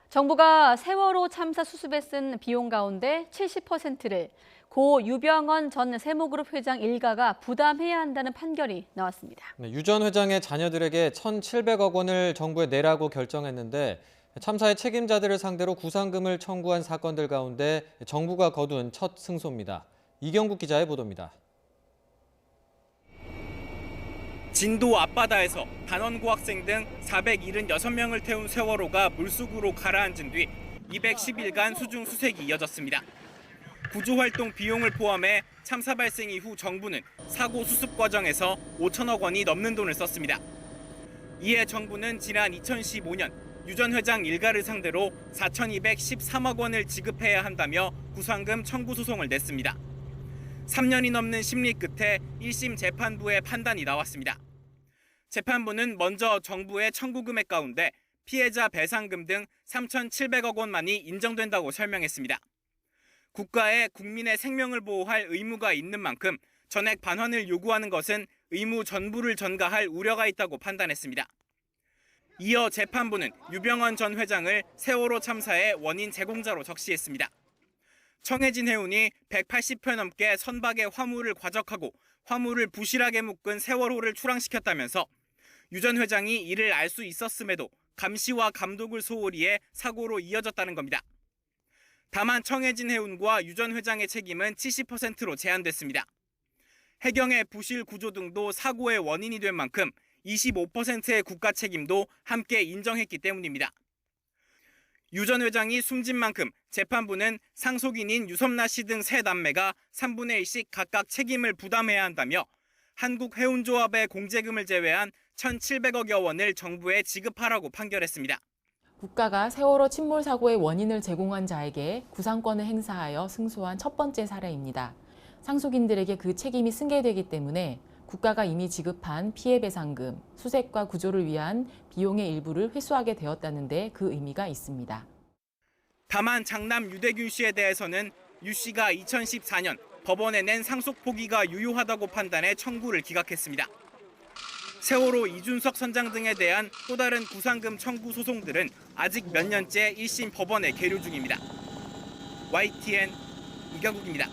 정부가 세월호 참사 수습에 쓴 비용 가운데 70%를 고 유병언 전 세무그룹 회장 일가가 부담해야 한다는 판결이 나왔습니다. 유 전 회장의 자녀들에게 1,700억 원을 정부에 내라고 결정했는데 참사의 책임자들을 상대로 구상금을 청구한 사건들 가운데 정부가 거둔 첫 승소입니다. 이경국 기자의 보도입니다. 진도 앞바다에서 단원고 학생 등 476명을 태운 세월호가 물속으로 가라앉은 뒤 210일간 수중 수색이 이어졌습니다. 구조활동 비용을 포함해 참사 발생 이후 정부는 사고 수습 과정에서 5천억 원이 넘는 돈을 썼습니다. 이에 정부는 지난 2015년 유 전 회장 일가를 상대로 4,213억 원을 지급해야 한다며 구상금 청구 소송을 냈습니다. 3년이 넘는 심리 끝에 1심 재판부의 판단이 나왔습니다. 재판부는 먼저 정부의 청구 금액 가운데 피해자 배상금 등 3,700억 원만이 인정된다고 설명했습니다. 국가에 국민의 생명을 보호할 의무가 있는 만큼 전액 반환을 요구하는 것은 의무 전부를 전가할 우려가 있다고 판단했습니다. 이어 재판부는 유병언 전 회장을 세월호 참사의 원인 제공자로 적시했습니다. 청해진 해운이 180회 넘게 선박의 화물을 과적하고 화물을 부실하게 묶은 세월호를 출항시켰다면서 유 전 회장이 이를 알 수 있었음에도 감시와 감독을 소홀히 해 사고로 이어졌다는 겁니다. 다만 청해진 해운과 유 전 회장의 책임은 70%로 제한됐습니다. 해경의 부실 구조 등도 사고의 원인이 된 만큼 25%의 국가 책임도 함께 인정했기 때문입니다. 유 전 회장이 숨진 만큼 재판부는 상속인인 유섬나 씨 등 세 남매가 3분의 1씩 각각 책임을 부담해야 한다며 한국해운조합의 공제금을 제외한 1,700억여 원을 정부에 지급하라고 판결했습니다. 국가가 세월호 침몰 사고의 원인을 제공한 자에게 구상권을 행사하여 승소한 첫 번째 사례입니다. 상속인들에게 그 책임이 승계되기 때문에 국가가 이미 지급한 피해배상금, 수색과 구조를 위한 비용의 일부를 회수하게 되었다는 데 그 의미가 있습니다. 다만 장남 유대균 씨에 대해서는 유 씨가 2014년 법원에 낸 상속 포기가 유효하다고 판단해 청구를 기각했습니다. 세월호 이준석 선장 등에 대한 또 다른 구상금 청구 소송들은 아직 몇 년째 1심 법원에 계류 중입니다. YTN 이경국입니다.